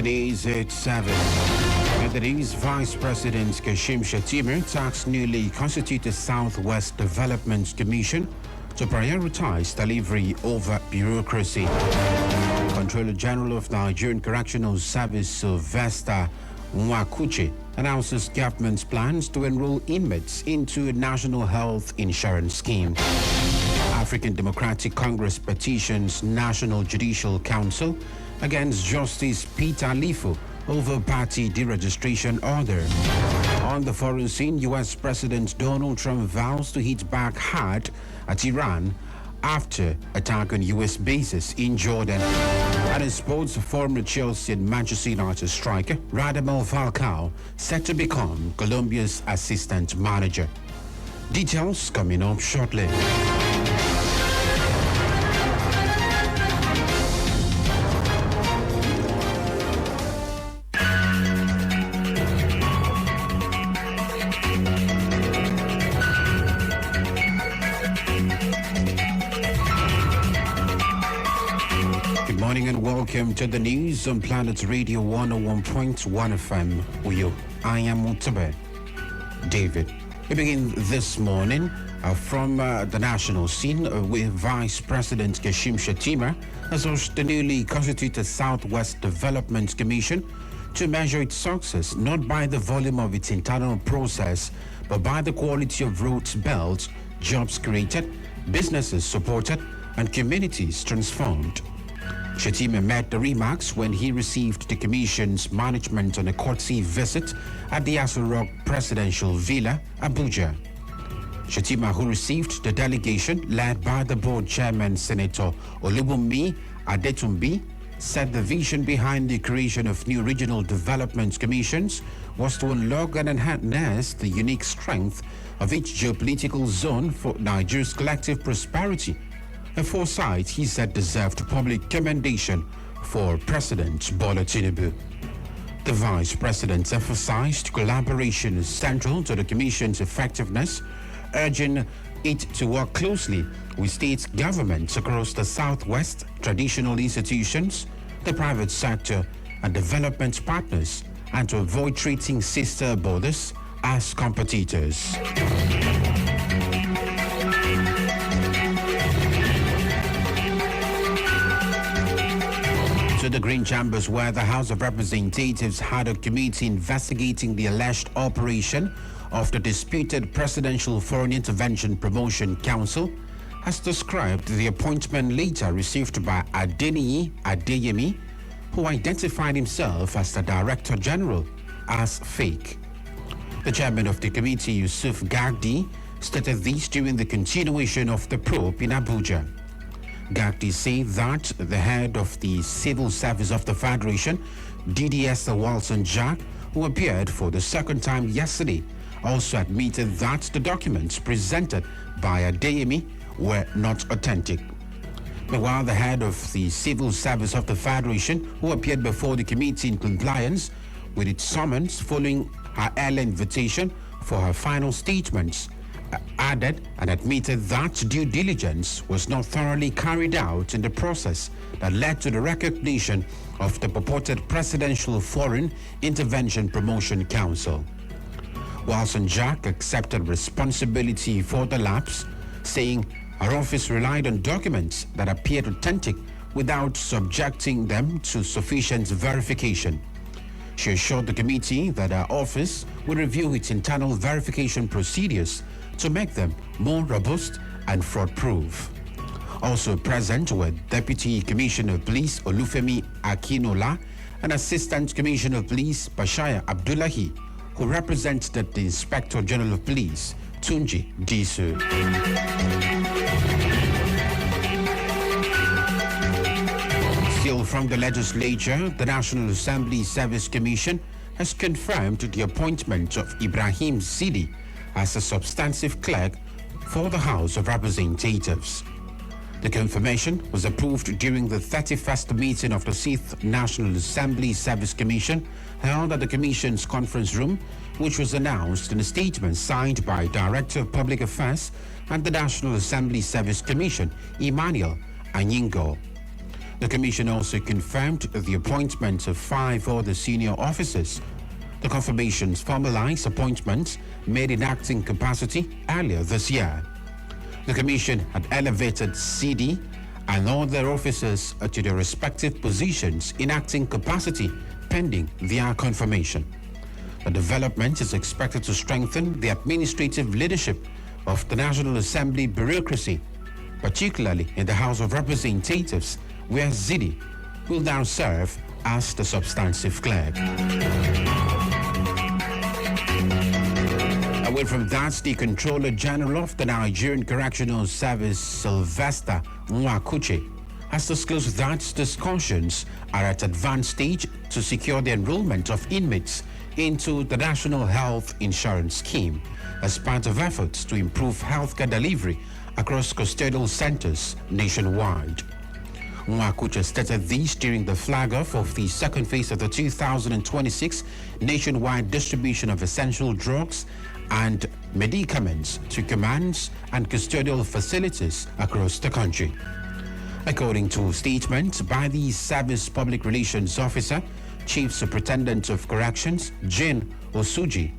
Today's at 7. And today's Vice President Kashim Shettima tasked newly constituted Southwest Development Commission to prioritize delivery over bureaucracy. Controller General of Nigerian Correctional Service Sylvester Nwakuche announces government's plans to enroll inmates into a national health insurance scheme. African Democratic Congress petitions National Judicial Council against Justice Peter Lifu over party deregistration order. On the foreign scene, U.S. President Donald Trump vows to hit back hard at Iran after attack on U.S. bases in Jordan. And in sports, former Chelsea and Manchester United striker Radamel Falcao set to become Colombia's assistant manager. Details coming up shortly. Welcome to the news on Planet Radio 101.1 FM. I am Mutabe David. We begin this morning from the national scene with Vice President Kashim Shettima as host the newly constituted Southwest Development Commission to measure its success not by the volume of its internal process, but by the quality of roads built, jobs created, businesses supported, and communities transformed. Shettima made the remarks when he received the Commission's management on a courtesy visit at the Aso Rock Presidential Villa, Abuja. Shettima, who received the delegation led by the board chairman, Senator Olubunmi Adetumbi, said the vision behind the creation of new regional development commissions was to unlock and enhance the unique strength of each geopolitical zone for Nigeria's collective prosperity. A foresight, he said, deserved public commendation for President Bola Tinubu. The Vice President emphasized collaboration is central to the Commission's effectiveness, urging it to work closely with state governments across the Southwest, traditional institutions, the private sector, and development partners, and to avoid treating sister borders as competitors. To the Green Chambers, where the House of Representatives had a committee investigating the alleged operation of the disputed Presidential Foreign Intervention Promotion Council, has described the appointment later received by Adeniyi Adeyemi, who identified himself as the Director General, as fake. The chairman of the committee, Yusuf Gagdi, stated this during the continuation of the probe in Abuja. Gagdi said that the head of the Civil Service of the Federation, DDS Walton Jack, who appeared for the second time yesterday, also admitted that the documents presented by Adeyemi were not authentic. Meanwhile, the head of the Civil Service of the Federation, who appeared before the committee in compliance with its summons following her early invitation for her final statements, added and admitted that due diligence was not thoroughly carried out in the process that led to the recognition of the purported Presidential Foreign Intervention Promotion Council. Walton Jack accepted responsibility for the lapse, saying her office relied on documents that appeared authentic without subjecting them to sufficient verification. She assured the committee that her office will review its internal verification procedures to make them more robust and fraud-proof. Also present were Deputy Commissioner of Police Olufemi Akinola and Assistant Commissioner of Police Bashaya Abdullahi, who represented the Inspector General of Police Tunji Disu. Still from the legislature, the National Assembly Service Commission has confirmed the appointment of Ibrahim Sidi as a substantive clerk for the House of Representatives. The confirmation was approved during the 31st meeting of the 6th National Assembly Service Commission held at the Commission's conference room, which was announced in a statement signed by Director of Public Affairs and the National Assembly Service Commission, Emmanuel Anyingo. The Commission also confirmed the appointment of 5 other senior officers. The confirmations formalize appointments made in acting capacity earlier this year. The Commission had elevated CD and other officers to their respective positions in acting capacity pending their confirmation. The development is expected to strengthen the administrative leadership of the National Assembly bureaucracy, particularly in the House of Representatives, where Zidi will now serve as the substantive clerk. Away from that, the Controller General of the Nigerian Correctional Service, Sylvester Nwakuche, has disclosed that discussions are at advanced stage to secure the enrollment of inmates into the National Health Insurance Scheme as part of efforts to improve healthcare delivery across custodial centers nationwide. Nwakuche stated this during the flag-off of the second phase of the 2026 nationwide distribution of essential drugs and medicaments to commands and custodial facilities across the country. According to a statement by the Service Public Relations Officer, Chief Superintendent of Corrections, Jane Osuji,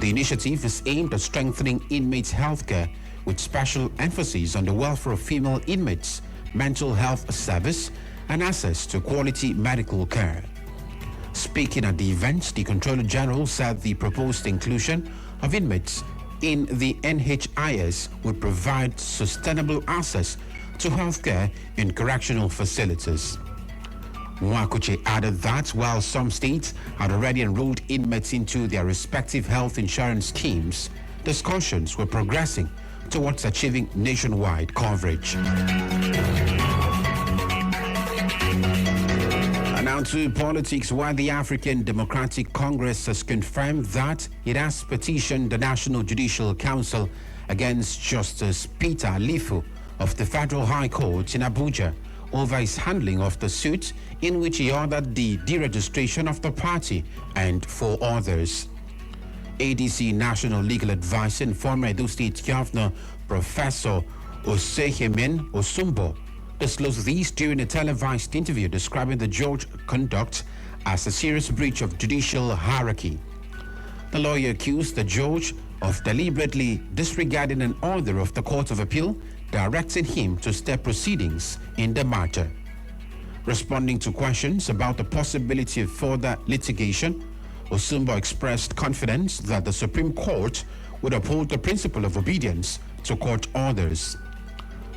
the initiative is aimed at strengthening inmates' healthcare with special emphasis on the welfare of female inmates, mental health service, and access to quality medical care. Speaking at the event, the Controller General said the proposed inclusion of inmates in the NHIS would provide sustainable access to healthcare in correctional facilities. Nwakuche added that while some states had already enrolled inmates into their respective health insurance schemes, discussions were progressing towards achieving nationwide coverage. And now to politics, where the African Democratic Congress has confirmed that it has petitioned the National Judicial Council against Justice Peter Lifu of the Federal High Court in Abuja over his handling of the suit in which he ordered the deregistration of the party and 4 others. ADC National Legal Advisor and former Edo State Governor Professor Osehemen Osumbo disclosed these during a televised interview describing the judge's conduct as a serious breach of judicial hierarchy. The lawyer accused the judge of deliberately disregarding an order of the Court of Appeal directing him to stay proceedings in the matter. Responding to questions about the possibility of further litigation, Osumbo expressed confidence that the Supreme Court would uphold the principle of obedience to court orders.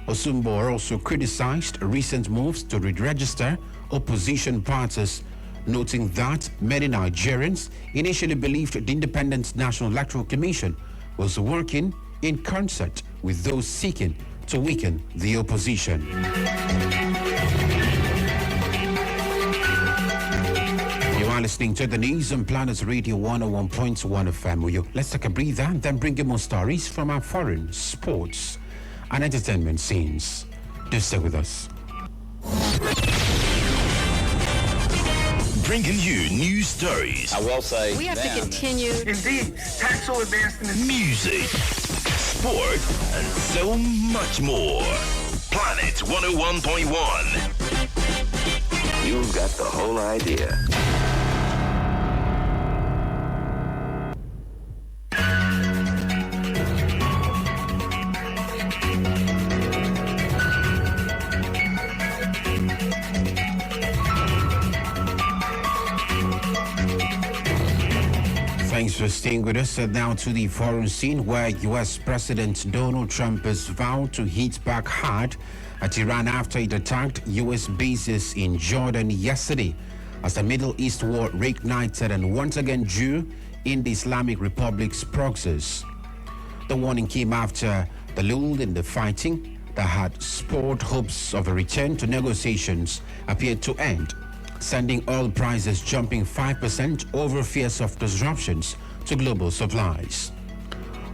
Osumbo also criticized recent moves to re-register opposition parties, noting that many Nigerians initially believed the Independent National Electoral Commission was working in concert with those seeking to weaken the opposition. You are listening to the news on Planet Radio 101.1 FM. Let's take a breather and then bring you more stories from our foreign, sports, and entertainment scenes. Do stay with us. Bringing you news stories. I will say we have to continue. Indeed, Paxil advanced in his music, sport, and so much more. Planet 101.1. You've got the whole idea. Thanks for staying with us. Now to the foreign scene, where U.S. President Donald Trump has vowed to hit back hard at Iran after it attacked U.S. bases in Jordan yesterday, as the Middle East war reignited and once again drew in the Islamic Republic's proxies. The warning came after the lull in the fighting that had spurred hopes of a return to negotiations appeared to end, sending oil prices jumping 5% over fears of disruptions to global supplies.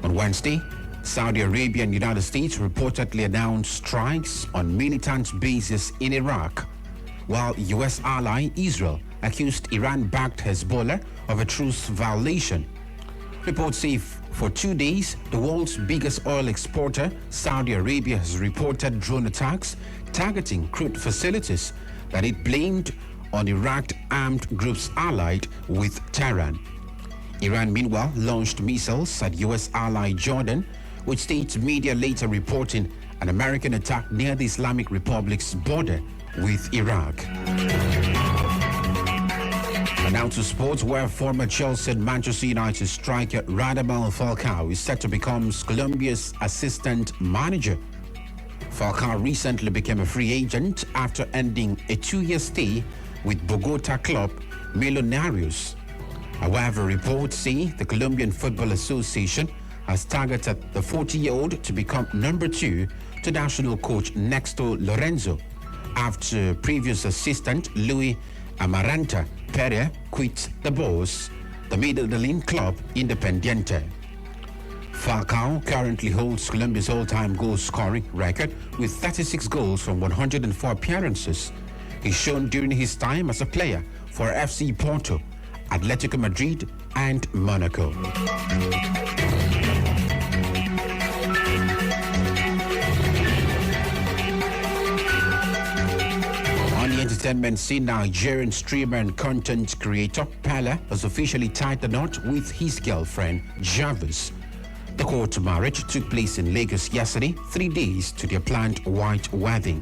On Wednesday, Saudi Arabia and United States reportedly announced strikes on militant bases in Iraq, while U.S. ally Israel accused Iran-backed Hezbollah of a truce violation. Reports say for 2 days, the world's biggest oil exporter, Saudi Arabia, has reported drone attacks targeting crude facilities that it blamed on Iraq armed groups allied with Tehran. Iran, meanwhile, launched missiles at U.S. ally Jordan, with state media later reporting an American attack near the Islamic Republic's border with Iraq. And now to sports, where former Chelsea and Manchester United striker Radamel Falcao is set to become Colombia's assistant manager. Falcao recently became a free agent after ending a 2-year stay with Bogota club Millonarios. However, reports say the Colombian Football Association has targeted the 40-year-old to become number 2 to national coach Néstor Lorenzo after previous assistant Luis Amaranta Pérez quit the boss, the Medellin club Independiente. Falcao currently holds Colombia's all-time goal-scoring record with 36 goals from 104 appearances. He's shown during his time as a player for FC Porto, Atletico Madrid, and Monaco. On the entertainment scene, Nigerian streamer and content creator Pele has officially tied the knot with his girlfriend Jarvis. The court marriage took place in Lagos yesterday, 3 days to their planned white wedding.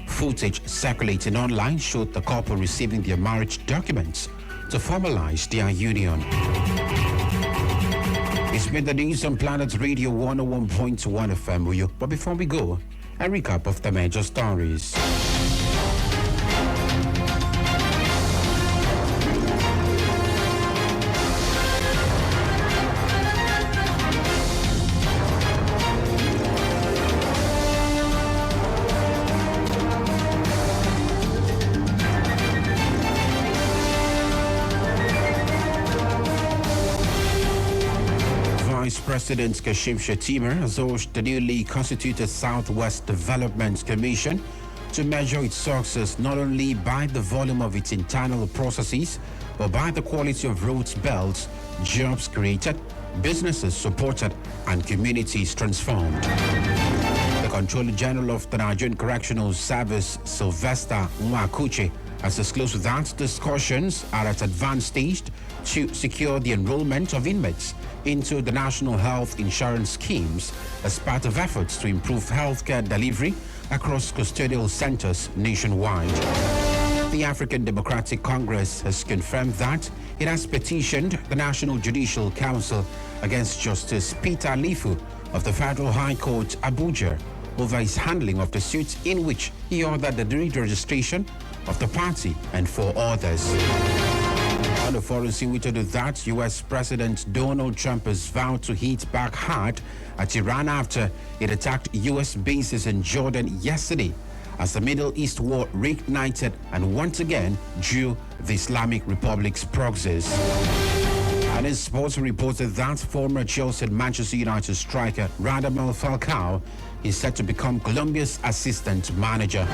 Footage circulating online showed the couple receiving their marriage documents to formalize their union. It's been the news on Planet Radio 101.1 FM with you. But before we go, a recap of the major stories. Vice President Kashim Shettima has urged the newly constituted Southwest Development Commission to measure its success not only by the volume of its internal processes, but by the quality of roads built, jobs created, businesses supported, and communities transformed. The Controller General of the Nigerian Correctional Service, Sylvester Nwakuche, has disclosed that discussions are at advanced stage to secure the enrollment of inmates into the National Health Insurance Schemes as part of efforts to improve healthcare delivery across custodial centers nationwide. The African Democratic Congress has confirmed that it has petitioned the National Judicial Council against Justice Peter Lifu of the Federal High Court, Abuja, over his handling of the suit in which he ordered the deregistration of the party and 4 others. On the foreign scene, we told you that U.S. President Donald Trump has vowed to hit back hard at Iran after it attacked U.S. bases in Jordan yesterday as the Middle East war reignited and once again drew the Islamic Republic's proxies. And in sports, reported that former Chelsea and Manchester United striker Radamel Falcao is set to become Colombia's assistant manager.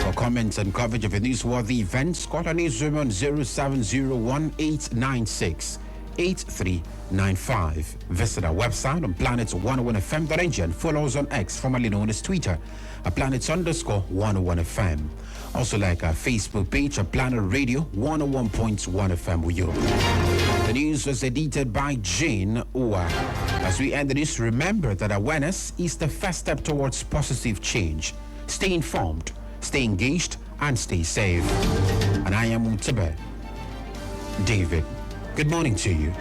For comments and coverage of a newsworthy event, call our newsroom on 0701-896-8395. Visit our website on planet101fm.ng and follow us on X, formerly known as Twitter, at planet_101fm. Also like our Facebook page at Planet Radio 101.1 FM with you. The news was edited by Jane Uwa. As we end the news, remember that awareness is the first step towards positive change. Stay informed, stay engaged, and stay safe. And I am Mutabe David. Good morning to you.